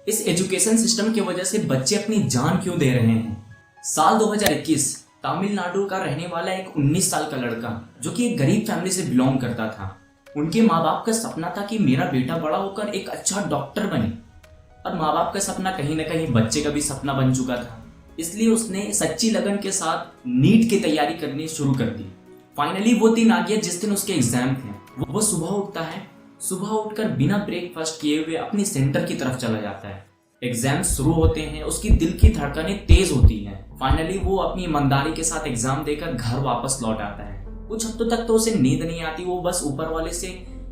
इस education system की वजह से बच्चे अपनी जान क्यों दे रहे हैं। साल 2021 तमिलनाडु का रहने वाला एक 19 साल का लड़का जो कि एक गरीब फैमिली से बिलोंग करता था। उनके माँ बाप का सपना था कि मेरा बेटा बड़ा होकर एक अच्छा डॉक्टर बने, और माँ बाप का सपना कहीं ना कहीं बच्चे का भी सपना बन चुका था। इसलिए उसने सच्ची लगन के साथ नीट की तैयारी करनी शुरू कर दी। फाइनली वो दिन आ गया जिस दिन उसके एग्जाम थे। वो सुबह उठता है, सुबह उठकर बिना ब्रेकफास्ट किए हुए अपनी सेंटर की तरफ चला जाता है। एग्जाम शुरू होते हैं, उसकी दिल की धड़कनें तेज होती हैं। फाइनली वो अपनी ईमानदारी के साथ एग्जाम देकर घर वापस लौट आता है। कुछ हफ्तों तक तो उसे नींद नहीं आती। वो बस ऊपर वाले से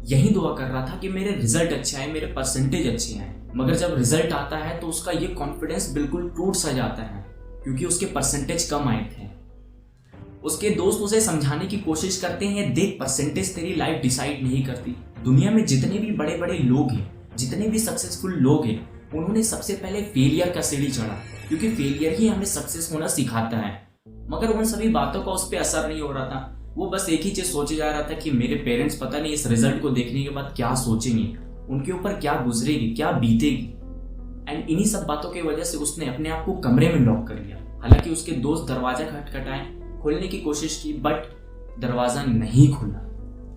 यही दुआ कर रहा था कि मेरे रिजल्ट अच्छे आए, मेरे परसेंटेज अच्छे आए। मगर जब रिजल्ट आता है तो उसका ये कॉन्फिडेंस बिल्कुल टूट सा जाता है, क्योंकि उसके परसेंटेज कम आए थे। उसके दोस्त उसे समझाने की कोशिश करते हैं, देख परसेंटेज तेरी लाइफ डिसाइड नहीं करती। दुनिया में जितने भी बड़े बड़े लोग हैं, जितने भी सक्सेसफुल लोग हैं, उन्होंने सबसे पहले फेलियर का सीढ़ी चढ़ा, क्योंकि फेलियर ही हमें सक्सेस होना सिखाता है। मगर उन सभी बातों का उस पर असर नहीं हो रहा था। वो बस एक ही चीज सोचे जा रहा था कि मेरे पेरेंट्स पता नहीं इस रिजल्ट को देखने के बाद क्या सोचेंगे, उनके ऊपर क्या गुजरेगी, क्या बीतेगी। एंड इन्हीं सब बातों की वजह से उसने अपने आप को कमरे में लॉक कर लिया। हालांकि उसके दोस्त दरवाजा खटखटाए, खोलने की कोशिश की, बट दरवाजा नहीं खुला।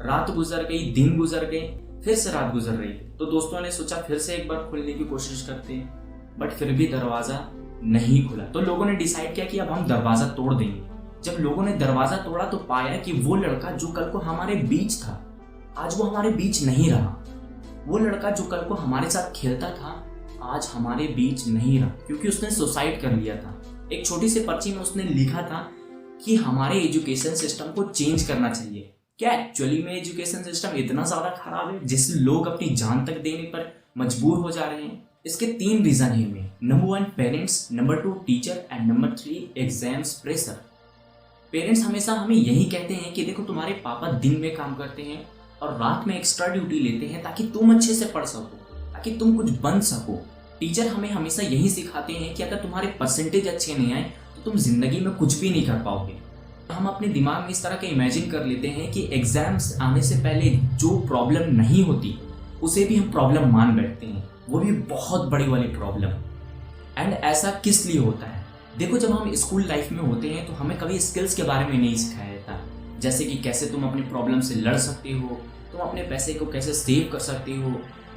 रात गुजर गई, दिन गुजर गए, फिर से रात गुजर रही। तो दोस्तों ने सोचा फिर से एक बार खोलने की कोशिश करते हैं, बट फिर भी दरवाजा नहीं खुला। तो लोगों ने डिसाइड किया कि अब हम दरवाजा तोड़ देंगे। जब लोगों ने दरवाजा तोड़ा तो पाया कि वो लड़का जो कल को हमारे बीच था, आज वो हमारे बीच नहीं रहा। वो लड़का जो कल को हमारे साथ खेलता था, आज हमारे बीच नहीं रहा, क्योंकि उसने सुसाइड कर लिया था। एक छोटी सी पर्ची में उसने लिखा था कि हमारे एजुकेशन सिस्टम को चेंज करना चाहिए। क्या एक्चुअली में एजुकेशन सिस्टम इतना ज्यादा खराब है जिससे लोग अपनी जान तक देने पर मजबूर हो जा रहे हैं? इसके 3 रीजन है में। Number 1 parents, number 2 teacher and number 3 exams pressure. Parents हमेशा हमें यही कहते हैं कि देखो तुम्हारे पापा दिन में काम करते हैं और रात में एक्स्ट्रा ड्यूटी लेते हैं ताकि तुम अच्छे से पढ़ सको, ताकि तुम कुछ बन सको। टीचर हमें हमेशा यही सिखाते हैं कि अगर तुम्हारे परसेंटेज अच्छे नहीं आए तो तुम जिंदगी में कुछ भी नहीं कर पाओगे। हम अपने दिमाग में इस तरह के इमेजिन कर लेते हैं कि एग्जाम्स आने से पहले जो प्रॉब्लम नहीं होती उसे भी हम प्रॉब्लम मान बैठते हैं, वो भी बहुत बड़ी वाली प्रॉब्लम। एंड ऐसा किस लिए होता है? देखो, जब हम स्कूल लाइफ में होते हैं तो हमें कभी स्किल्स के बारे में नहीं सिखाया जाता, जैसे कि कैसे तुम अपनी प्रॉब्लम से लड़ सकते हो, तुम अपने पैसे को कैसे सेव कर सकते हो,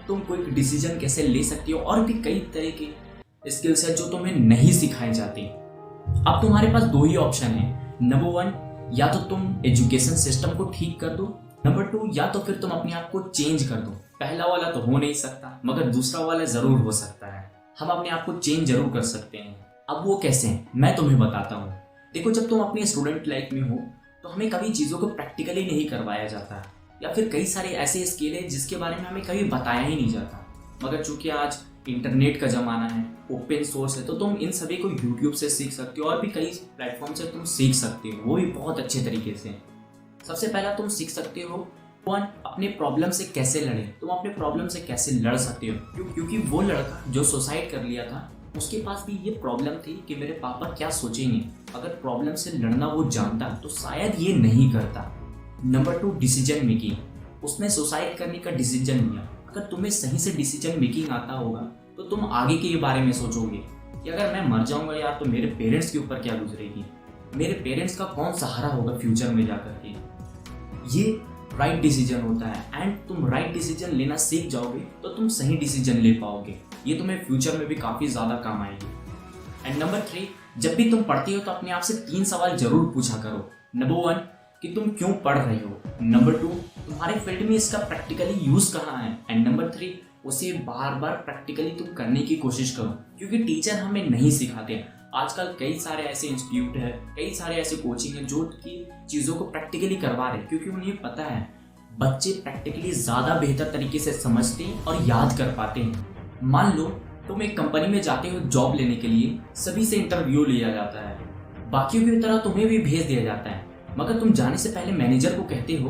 तुम कोई डिसीजन कैसे ले सकते हो, और भी कई तरह के स्किल्स है जो तुम्हें नहीं सिखाए जाते। अब तुम्हारे पास 2 ही ऑप्शन है। नंबर 1, या तो तुम एजुकेशन सिस्टम को ठीक कर दो, नंबर 2 या तो फिर तुम अपने आप को चेंज कर दो। पहला वाला तो हो नहीं सकता, मगर दूसरा वाला जरूर हो सकता है। हम अपने आप को चेंज जरूर कर सकते हैं। अब वो कैसे है मैं तुम्हें बताता हूँ। देखो, जब तुम अपनी स्टूडेंट लाइफ में हो तो हमें कभी चीज़ों को प्रैक्टिकली नहीं करवाया जाता, या फिर कई सारे ऐसे स्किल है जिसके बारे में हमें कभी बताया ही नहीं जाता। मगर चूंकि आज इंटरनेट का ज़माना है, ओपन सोर्स है, तो तुम इन सभी को यूट्यूब से सीख सकते हो, और भी कई प्लेटफॉर्म से तुम सीख सकते हो, वो भी बहुत अच्छे तरीके से। सबसे पहला तुम सीख सकते हो 1, अपने प्रॉब्लम से कैसे लड़े। तुम अपने प्रॉब्लम से कैसे लड़ सकते हो, क्योंकि वो लड़का जो सुसाइड कर लिया था उसके पास भी ये प्रॉब्लम थी कि मेरे पापा क्या सोचेंगे। अगर प्रॉब्लम से लड़ना वो जानता तो शायद ये नहीं करता। Number 2 decision making. उसने सुसाइड करने का डिसीजन लिया। अगर तुम्हें सही से डिसीजन मेकिंग आता होगा तो तुम आगे के बारे में सोचोगे कि अगर मैं मर जाऊंगा यार तो मेरे पेरेंट्स के ऊपर क्या गुजरेगी, मेरे पेरेंट्स का कौन सहारा होगा फ्यूचर में जाकर के। ये राइट डिसीजन होता है। एंड तुम राइट डिसीजन लेना सीख जाओगे तो तुम सही डिसीजन ले पाओगे। ये तुम्हें फ्यूचर में भी काफ़ी ज़्यादा काम आएगी। एंड नंबर 3, जब भी तुम पढ़ते हो तो अपने आप से 3 सवाल जरूर पूछा करो। नंबर 1, कि तुम क्यों पढ़ रहे हो। नंबर 2, तुम्हारे फील्ड में इसका प्रैक्टिकली यूज़ कहाँ है। एंड नंबर 3, उसे बार बार प्रैक्टिकली तुम करने की कोशिश करो, क्योंकि टीचर हमें नहीं सिखाते। आजकल कई सारे ऐसे इंस्टीट्यूट है, कई सारे ऐसे कोचिंग है जो कि चीज़ों को प्रैक्टिकली करवा रहे हैं, क्योंकि उन्हें पता है बच्चे प्रैक्टिकली ज़्यादा बेहतर तरीके से समझते हैं और याद कर पाते हैं। मान लो तुम एक कंपनी में जाते हो जॉब लेने के लिए, सभी से इंटरव्यू लिया जाता है, बाकियों की तरह तुम्हें भी भेज दिया जाता है, मगर तुम जाने से पहले मैनेजर को कहते हो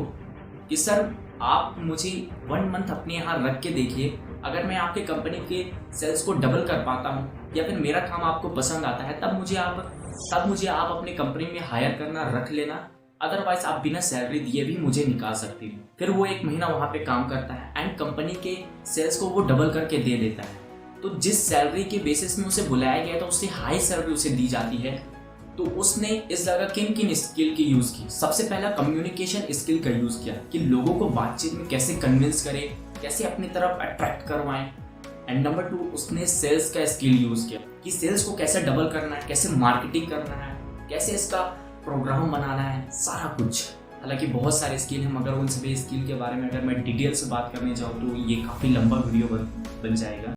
कि सर आप मुझे 1 मंथ अपने यहाँ रख के देखिए, अगर मैं आपके कंपनी के सेल्स को डबल कर पाता हूँ या फिर मेरा काम आपको पसंद आता है तब मुझे आप अपने कंपनी में हायर करना, रख लेना, अदरवाइज आप बिना सैलरी दिए भी मुझे निकाल सकती हो। फिर वो 1 महीना वहाँ पे काम करता है एंड कंपनी के सेल्स को वो डबल करके दे देता है। तो जिस सैलरी के बेसिस में उसे बुलाया गया था उससे हाई सैलरी उसे दी जाती है। तो उसने इस जगह किन किन स्किल की यूज़ की? सबसे पहला कम्युनिकेशन स्किल का यूज़ किया कि लोगों को बातचीत में कैसे कन्विंस करे, कैसे अपनी तरफ अट्रैक्ट करवाएं। एंड नंबर 2, उसने सेल्स का स्किल यूज़ किया कि सेल्स को कैसे डबल करना है, कैसे मार्केटिंग करना है, कैसे इसका प्रोग्राम बनाना है, सारा कुछ। हालांकि बहुत सारे स्किल हैं, मगर उन सभी स्किल के बारे में अगर मैं डिटेल से बात करने जाऊँ तो ये काफ़ी लंबा वीडियो बन जाएगा।